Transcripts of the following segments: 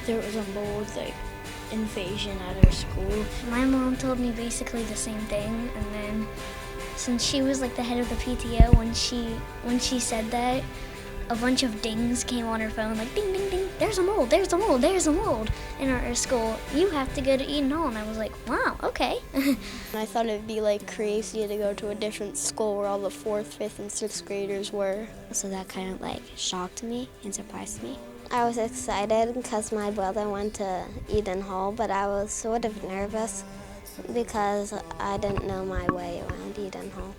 there was a mold invasion at our school. My mom told me basically the same thing, and then since she was the head of the PTO, when she said that, a bunch of dings came on her phone, ding, ding, ding, there's a mold, there's a mold, there's a mold in our school. You have to go to Eden Hall. And I was like, wow, okay. I thought it'd be crazy to go to a different school where all the 4th, 5th, and 6th graders were. So that kind of shocked me and surprised me. I was excited because my brother went to Eden Hall, but I was sort of nervous because I didn't know my way around Eden Hall.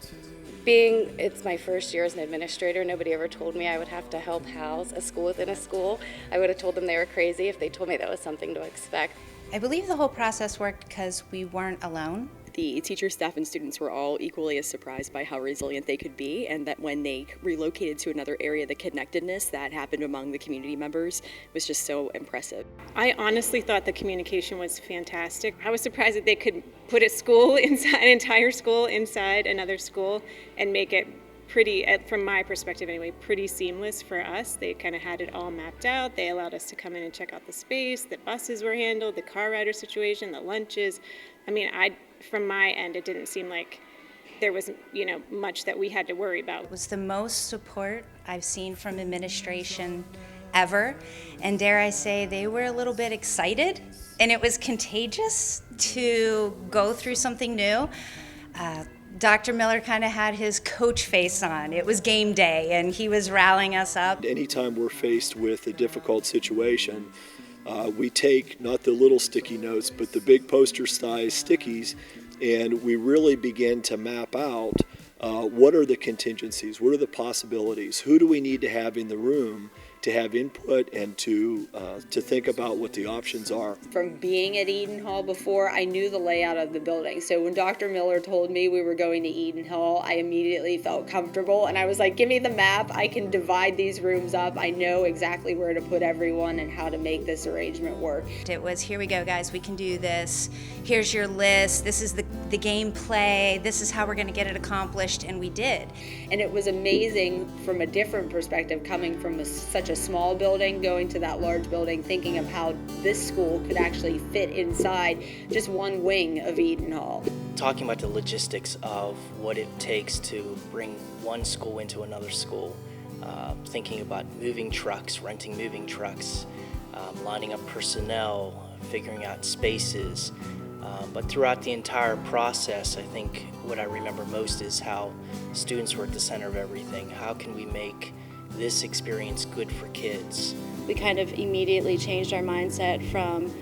It's my first year as an administrator, nobody ever told me I would have to help house a school within a school. I would have told them they were crazy if they told me that was something to expect. I believe the whole process worked because we weren't alone. The teachers, staff, and students were all equally as surprised by how resilient they could be, and that when they relocated to another area, the connectedness that happened among the community members was just so impressive. I honestly thought the communication was fantastic. I was surprised that they could put an entire school inside another school and make it pretty, from my perspective anyway, pretty seamless for us. They kind of had it all mapped out. They allowed us to come in and check out the space, the buses were handled, the car rider situation, the lunches. From my end, it didn't seem like there was, much that we had to worry about. It was the most support I've seen from administration ever, and dare I say, they were a little bit excited, and it was contagious to go through something new. Dr. Miller kind of had his coach face on. It was game day, and he was rallying us up. Anytime we're faced with a difficult situation, we take not the little sticky notes, but the big poster-size stickies, and we really begin to map out what are the contingencies, what are the possibilities, who do we need to have in the room to have input and to think about what the options are. From being at Eden Hall before, I knew the layout of the building. So when Dr. Miller told me we were going to Eden Hall, I immediately felt comfortable, and I was like, give me the map. I can divide these rooms up. I know exactly where to put everyone and how to make this arrangement work. It was, here we go, guys, we can do this. Here's your list. This is the gameplay. This is how we're going to get it accomplished, and we did. And it was amazing from a different perspective, coming from such a small building, going to that large building, thinking of how this school could actually fit inside just one wing of Eden Hall. Talking about the logistics of what it takes to bring one school into another school, thinking about moving trucks, renting moving trucks, lining up personnel, figuring out spaces. But throughout the entire process, I think what I remember most is how students were at the center of everything. How can we make this experience good for kids? We kind of immediately changed our mindset from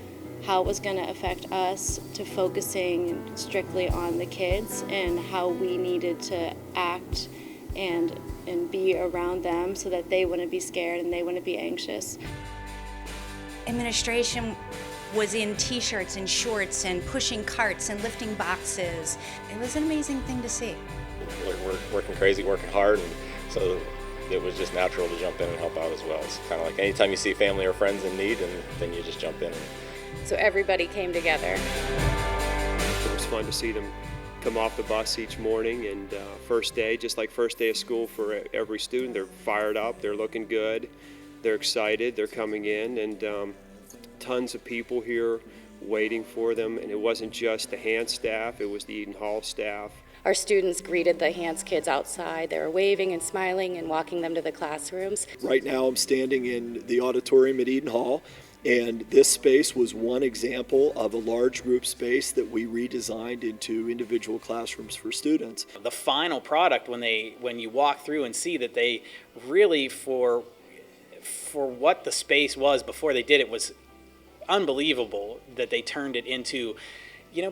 how it was going to affect us to focusing strictly on the kids and how we needed to act and be around them so that they wouldn't be scared and they wouldn't be anxious. Administration was in t-shirts and shorts and pushing carts and lifting boxes. It was an amazing thing to see. We're working crazy, working hard, and so it was just natural to jump in and help out as well. It's kind of like anytime you see family or friends in need, and then you just jump in. So everybody came together. It was fun to see them come off the bus each morning, and first day, just like first day of school for every student, they're fired up, they're looking good, they're excited, they're coming in, and tons of people here waiting for them, and it wasn't just the Hance staff, it was the Eden Hall staff. Our students greeted the Hance kids outside. They were waving and smiling and walking them to the classrooms. Right now I'm standing in the auditorium at Eden Hall, and this space was one example of a large group space that we redesigned into individual classrooms for students. The final product, when you walk through and see that they really, for what the space was before they did it, was unbelievable that they turned it into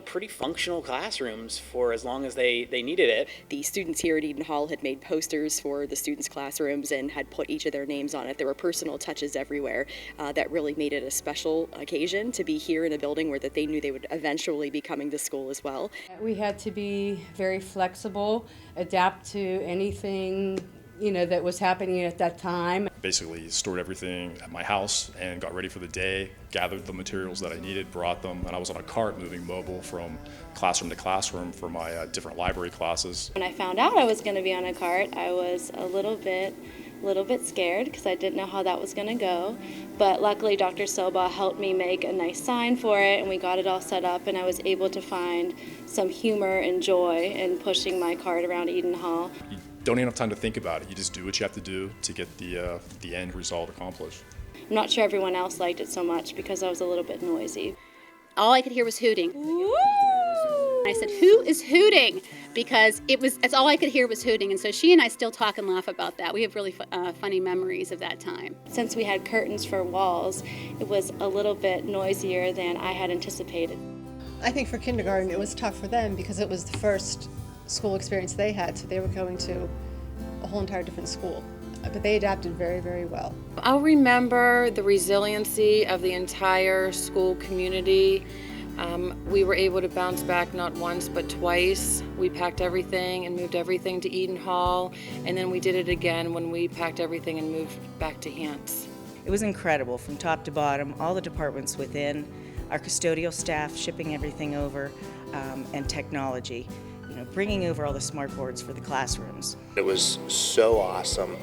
pretty functional classrooms for as long as they needed it. The students here at Eden Hall had made posters for the students' classrooms and had put each of their names on it. There were personal touches everywhere that really made it a special occasion to be here in a building where that they knew they would eventually be coming to school as well. We had to be very flexible, adapt to anything that was happening at that time. Basically stored everything at my house and got ready for the day, gathered the materials that I needed, brought them, and I was on a cart moving mobile from classroom to classroom for my different library classes. When I found out I was going to be on a cart, I was a little bit a little bit scared because I didn't know how that was going to go. But luckily, Dr. Silba helped me make a nice sign for it, and we got it all set up, and I was able to find some humor and joy in pushing my cart around Eden Hall. You don't even have time to think about it. You just do what you have to do to get the end result accomplished. I'm not sure everyone else liked it so much because I was a little bit noisy. All I could hear was hooting. Woo! I said, "Who is hooting?" Because that's all I could hear was hooting. And so she and I still talk and laugh about that. We have really funny memories of that time. Since we had curtains for walls, it was a little bit noisier than I had anticipated. I think for kindergarten it was tough for them because it was the first school experience they had, so they were going to a whole entire different school. But they adapted very, very well. I'll remember the resiliency of the entire school community. We were able to bounce back not once but twice. We packed everything and moved everything to Eden Hall, and then we did it again when we packed everything and moved back to Hance. It was incredible from top to bottom, all the departments within, our custodial staff shipping everything over, and technology, bringing over all the smart boards for the classrooms. It was so awesome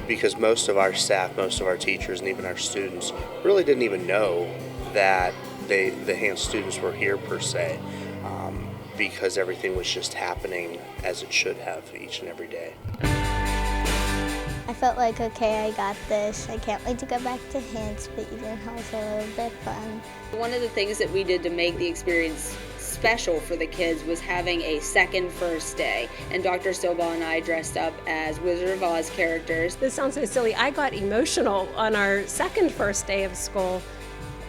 because most of our staff, most of our teachers, and even our students really didn't even know that the Hance students were here per se, because everything was just happening as it should have each and every day. I felt like, okay, I got this. I can't wait to go back to Hance, but Eden Hall's a little bit fun. One of the things that we did to make the experience special for the kids was having a second first day, and Dr. Silba and I dressed up as Wizard of Oz characters. This sounds so silly. I got emotional on our second first day of school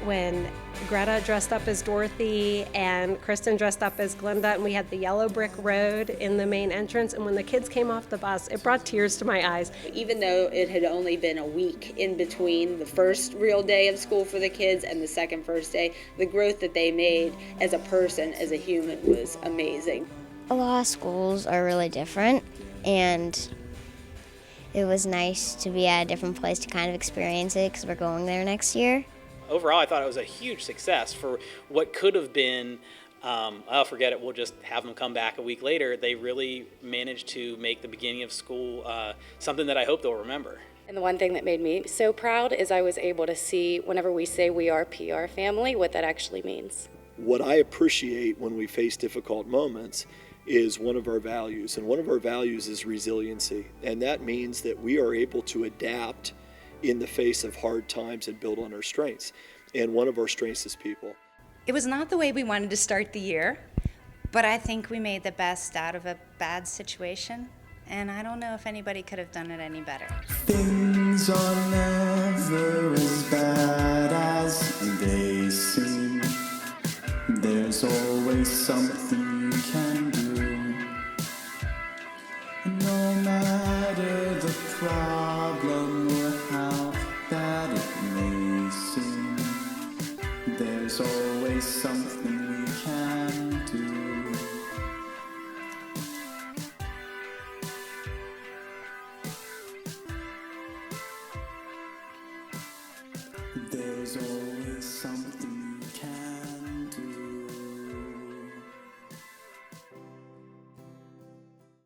when Greta dressed up as Dorothy and Kristen dressed up as Glinda, and we had the yellow brick road in the main entrance, and when the kids came off the bus, it brought tears to my eyes. Even though it had only been a week in between the first real day of school for the kids and the second first day, the growth that they made as a person, as a human, was amazing. A lot of schools are really different, and it was nice to be at a different place to kind of experience it because we're going there next year. Overall, I thought it was a huge success for what could have been, I'll forget it, we'll just have them come back a week later. They really managed to make the beginning of school something that I hope they'll remember. And the one thing that made me so proud is I was able to see, whenever we say we are PR family, what that actually means. What I appreciate when we face difficult moments is one of our values, and one of our values is resiliency. And that means that we are able to adapt in the face of hard times and build on our strengths. And one of our strengths is people. It was not the way we wanted to start the year, but I think we made the best out of a bad situation, and I don't know if anybody could have done it any better. Things are never as bad as they seem. There's always something you can do. No matter the problem or how bad it may seem, there's always something we can do. There's always something